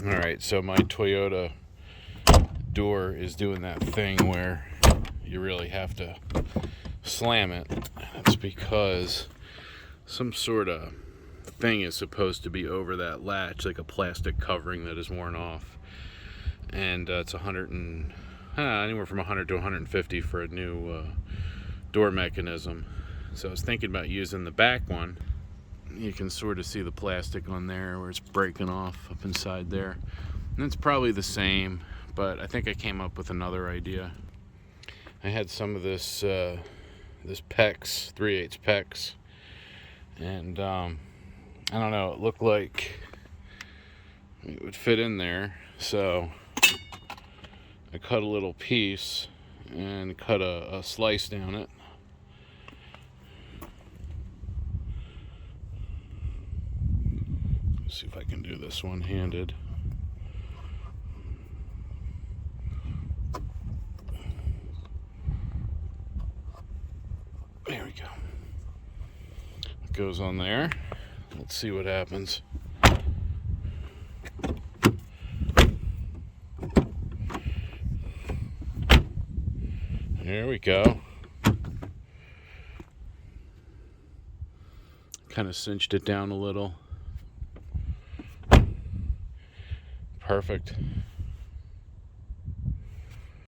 Alright, so my Toyota door is doing that thing where you really have to slam it. That's because some sort of thing is supposed to be over that latch, like a plastic covering that is worn off. And it's anywhere from 100 to 150 for a new door mechanism. So I was thinking about using the back one. You can sort of see the plastic on there where it's breaking off up inside there. And it's probably the same, but I think I came up with another idea. I had some of this this PEX, 3/8 PEX, and I don't know, it looked like it would fit in there, so I cut a little piece and cut a slice down it. Let's see if I can do this one-handed. There we go. It goes on there. Let's see what happens. There we go. Kind of cinched it down a little. Perfect.